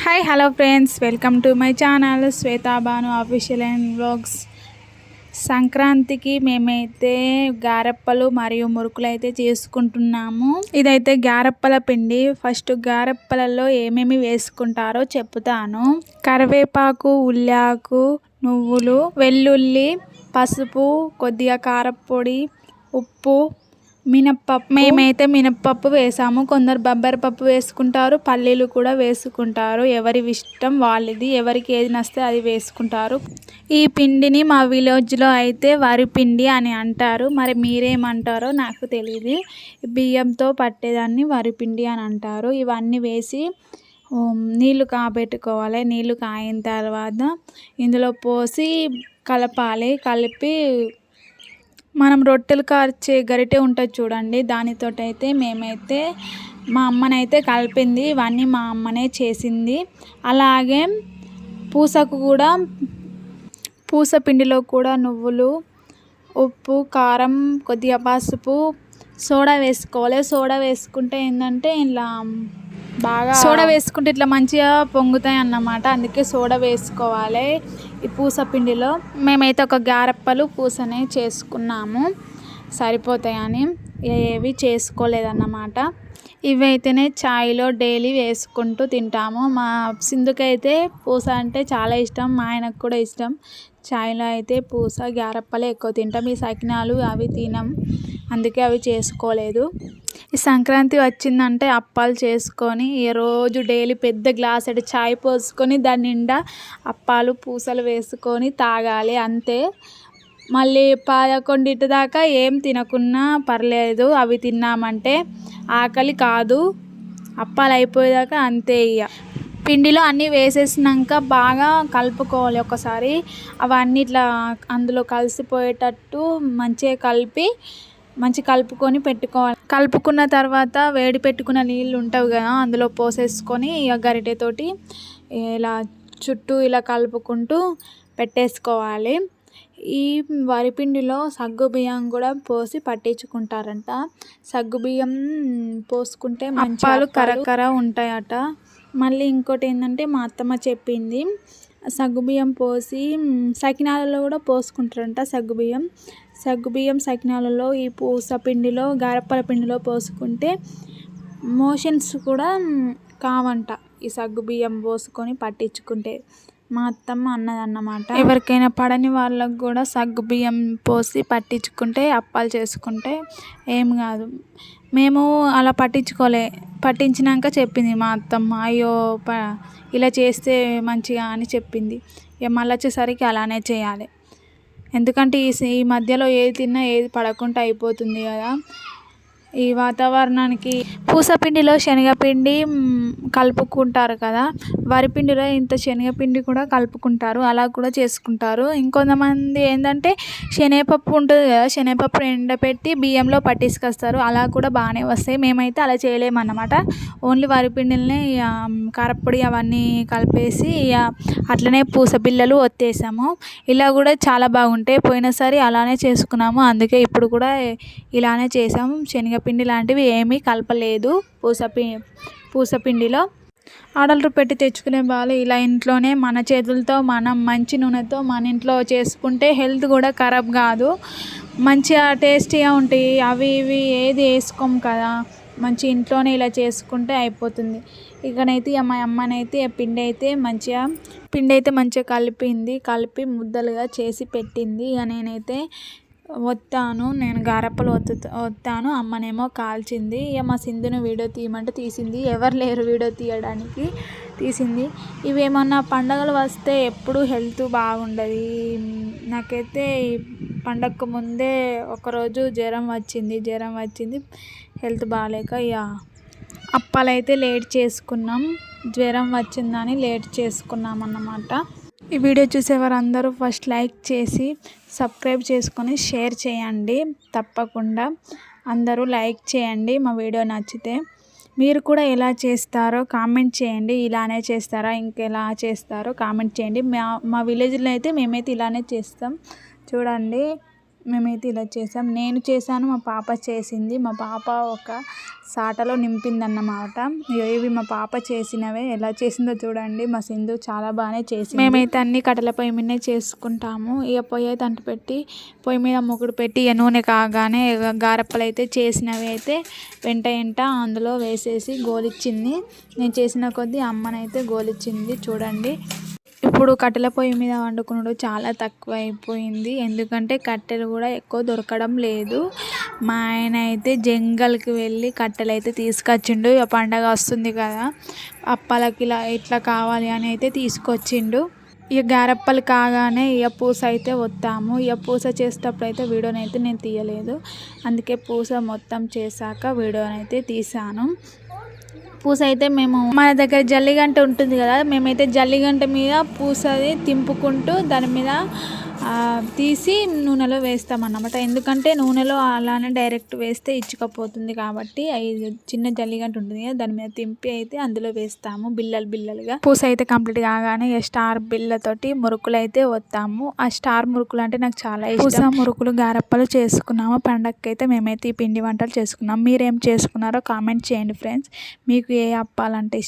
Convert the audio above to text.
Hi hello friends, welcome to my channel Shweta Bhanu official and vlogs. సంక్రాంతికి మేమైతే గారెప్పలు మరియు మురుకులు అయితే చేసుకుంటున్నాము. ఇదైతే గారెప్పల పిండి. ఫస్ట్ గారెప్పలలో ఏమేమి వేసుకుంటారో చెప్తాను. కరివేపాకు, ఉల్లాకు, నువ్వులు, వెల్లుల్లి, పసుపు, కొద్దిగా కారపొడి, ఉప్పు, మినప్పప్పు. మేమైతే మినప్పప్పు వేసాము. కొందరు బొబ్బరిపప్పు వేసుకుంటారు, పల్లీలు కూడా వేసుకుంటారు. ఎవరి ఇష్టం వాళ్ళది, ఎవరికి ఏది నస్తే అది వేసుకుంటారు. ఈ పిండిని మా విలేజ్లో అయితే వరి పిండి అని అంటారు. మరి మీరేమంటారో నాకు తెలియదు. బియ్యంతో పట్టేదాన్ని వరి పిండి అని అంటారు. ఇవన్నీ వేసి నీళ్లు కాబెట్టుకోవాలి. నీళ్లు కాగిన తర్వాత ఇందులో పోసి కలపాలి. కలిపి మనం రొట్టెలు కార్చే గరిటె ఉంటుంది చూడండి, దానితోటైతే మేమైతే మా అమ్మనైతే కలిపింది. ఇవన్నీ మా అమ్మనే చేసింది. అలాగే పూసకు కూడా, పూస పిండిలో కూడా నువ్వులు, ఉప్పు, కారం, కొద్దిగా పసుపు, సోడా వేసుకోవాలి. సోడా వేసుకుంటే ఏంటంటే ఇలా బాగా సోడా వేసుకుంటే ఇట్లా మంచిగా పొంగుతాయి అన్నమాట. అందుకే సోడా వేసుకోవాలి ఈ పూస పిండిలో. మేమైతే ఒక గారెప్పలు పూసనే చేసుకున్నాము, సరిపోతాయని ఏవి చేసుకోలేదన్నమాట. ఇవైతేనే ఛాయ్లో డైలీ వేసుకుంటూ తింటాము. మా సింధుకైతే పూస అంటే చాలా ఇష్టం, మా ఆయనకు కూడా ఇష్టం. ఛాయ్లో అయితే పూస గారెప్పలే ఎక్కువ తింటాం. ఈ సకినాలు అవి తినం, అందుకే అవి చేసుకోలేదు. ఈ సంక్రాంతి వచ్చిందంటే అప్పాలు చేసుకొని రోజు డైలీ పెద్ద గ్లాసెడు ఛాయ్ పోసుకొని దాని నిండా అప్పాలు పూసలు వేసుకొని తాగాలి అంతే. మళ్ళీ 11 దాకా ఏం తినకున్నా పర్లేదు, అవి తిన్నామంటే ఆకలి కాదు. అప్పాలు అయిపోయేదాకా అంతే. ఇక పిండిలో అన్నీ వేసేసినాక బాగా కలుపుకోవాలి ఒకసారి. అవన్నీ ఇట్లా అందులో కలిసిపోయేటట్టు మంచిగా కలుపుకొని పెట్టుకోవాలి. కలుపుకున్న తర్వాత వేడి పెట్టుకున్న నీళ్ళు ఉంటావు కదా, అందులో పోసేసుకొని ఇక గరిటెతోటి ఇలా చుట్టూ ఇలా కలుపుకుంటూ పెట్టేసుకోవాలి. ఈ వరిపిండిలో సగ్గుబియ్యం కూడా పోసి పట్టించుకుంటారంట. సగ్గుబియ్యం పోసుకుంటే అప్పాలు కరకర ఉంటాయట. మళ్ళీ ఇంకోటి ఏంటంటే మా అత్తమ్మ చెప్పింది, సగ్గుబియ్యం పోసి సకినాలలో కూడా పోసుకుంటారంట. సగ్గుబియ్యం సకినాలలో ఈ పూస పిండిలో, గారెప్పల పిండిలో పోసుకుంటే మోషన్స్ కూడా కావంట ఈ సగ్గుబియ్యం పోసుకొని పట్టించుకుంటే. మా అత్తమ్మ అన్నదన్నమాట. ఎవరికైనా పడని వాళ్ళకు కూడా సగ్గుబియ్యం పోసి పట్టించుకుంటే, అప్పాలు చేసుకుంటే ఏం కాదు. మేము అలా పట్టించినాక చెప్పింది మా అత్తమ్మ, అయ్యో ఇలా చేస్తే మంచిగా అని చెప్పింది. ఇక మళ్ళీ వచ్చేసరికి అలానే చేయాలి. ఎందుకంటే ఈ మధ్యలో ఏది తిన్నా ఏది పడకుండా అయిపోతుంది కదా ఈ వాతావరణానికి. పూసపిండిలో శనగపిండి కలుపుకుంటారు కదా, వరిపిండిలో ఇంత శనగపిండి కూడా కలుపుకుంటారు, అలా కూడా చేసుకుంటారు. ఇంకొంతమంది ఏంటంటే శనగపప్పు ఉంటుంది కదా, శనగపప్పు ఎండపెట్టి బియ్యంలో పట్టించుకొస్తారు, అలా కూడా బాగానే వస్తాయి. మేమైతే అలా చేయలేమన్నమాట. ఓన్లీ వరిపిండిలనే కారపొడి అవన్నీ కలిపేసి అట్లనే పూస బిళ్ళలు ఒత్తేసాము. ఇలా కూడా చాలా బాగుంటాయి. పోయినసారి అలానే చేసుకున్నాము, అందుకే ఇప్పుడు కూడా ఇలానే చేసాము. శనగపిండి లాంటివి ఏమీ కలపలేదు పూసపిండిలో. ఆర్డర్లు పెట్టి తెచ్చుకునే వాళ్ళు ఇలా ఇంట్లోనే మన చేతులతో మనం మంచి నూనెతో మన ఇంట్లో చేసుకుంటే హెల్త్ కూడా ఖరాబ్ కాదు, మంచిగా టేస్టీగా ఉంటాయి. అవి ఇవి ఏది వేసుకోము కదా, మంచి ఇంట్లోనే ఇలా చేసుకుంటే అయిపోతుంది. ఇకనైతే మా అమ్మనైతే పిండి అయితే మంచిగా కలిపి ముద్దలుగా చేసి పెట్టింది. ఇక నేనైతే నేను గారెప్పలు ఒత్తాను, అమ్మనేమో కాల్చింది. ఇక మా సింధుని వీడియో తీయమంటే తీసింది, ఎవరు లేరు వీడియో తీయడానికి, తీసింది. ఇవేమన్నా పండగలు వస్తే ఎప్పుడు హెల్త్ బాగుండదు. నాకైతే ఈ పండగకు ముందే ఒకరోజు జ్వరం వచ్చింది, హెల్త్ బాగాలేక ఇక అప్పాలైతే లేట్ చేసుకున్నాం. జ్వరం వచ్చిందని లేట్ చేసుకున్నాం అన్నమాట. ఈ వీడియో చూసేవారందరూ ఫస్ట్ లైక్ చేసి సబ్స్క్రైబ్ చేసుకొని షేర్ చేయండి. తప్పకుండా అందరూ లైక్ చేయండి మా వీడియో నచ్చితే. మీరు కూడా ఎలా చేస్తారో కామెంట్ చేయండి. ఇలానే చేస్తారా, ఇంకెలా చేస్తారో కామెంట్ చేయండి. మా విలేజ్లో అయితే మేమైతే ఇలానే చేస్తాం. చూడండి, మేమైతే ఇలా చేసాం. నేను చేశాను, మా పాప చేసింది. మా పాప ఒక సాటలో నింపిందన్నమాట. ఇవి మా పాప చేసినవే. ఎలా చేసిందో చూడండి. మా సింధు చాలా బాగానే చేసింది. మేమైతే అన్ని కట్టెల పొయ్యి మీదనే చేసుకుంటాము. ఇక పొయ్యి అయితే అంటు పెట్టి పొయ్యి మీద ముగ్గురు పెట్టి నూనె కాగానే గారెప్పలు అయితే చేసినవి అయితే వెంట అందులో వేసేసి గోలిచ్చింది. నేను చేసిన కొద్దీ అమ్మనైతే గోలిచ్చింది చూడండి. ఇప్పుడు కట్టెల పొయ్యి మీద వండుకున్నాడు చాలా తక్కువ అయిపోయింది. ఎందుకంటే కట్టెలు కూడా ఎక్కువ దొరకడం లేదు. మా ఆయన అయితే జంగల్కి వెళ్ళి కట్టెలు అయితే తీసుకొచ్చిండు. ఇక పండగ వస్తుంది కదా, అప్పాలకి ఇట్లా కావాలి అని అయితే తీసుకొచ్చిండు. ఇక గారెప్పలు కాగానే ఇక పూస అయితే వత్తాము. ఇక పూస చేసేటప్పుడు అయితే వీడియోనైతే నేను తీయలేదు. అందుకే పూస మొత్తం చేశాక వీడియోనైతే తీసాను. పూస అయితే మేము మన దగ్గర జల్లిగంట ఉంటుంది కదా, మేమైతే జల్లిగంట మీద పూసది తింపుకుంటూ దాని మీద తీసి నూనెలో వేస్తామన్నమాట. ఎందుకంటే నూనెలో అలానే డైరెక్ట్ వేస్తే ఇచ్చుకపోతుంది కాబట్టి చిన్న జల్లిగంట ఉంటుంది కదా, దాని మీద తింపి అయితే అందులో వేస్తాము బిల్లలుగా. పూస అయితే కంప్లీట్ కాగానే స్టార్ బిల్లతోటి మురుకులు అయితే వస్తాము. ఆ స్టార్ మురుకులు అంటే నాకు చాలా ఇష్టం. పూస మురుకులు గారెప్పలు చేసుకున్నాము. పండగకి అయితే మేమైతే ఈ పిండి వంటలు చేసుకున్నాం. మీరేం చేసుకున్నారో కామెంట్ చేయండి ఫ్రెండ్స్. మీకు ఏ అప్పాలంటే ఇష్టం?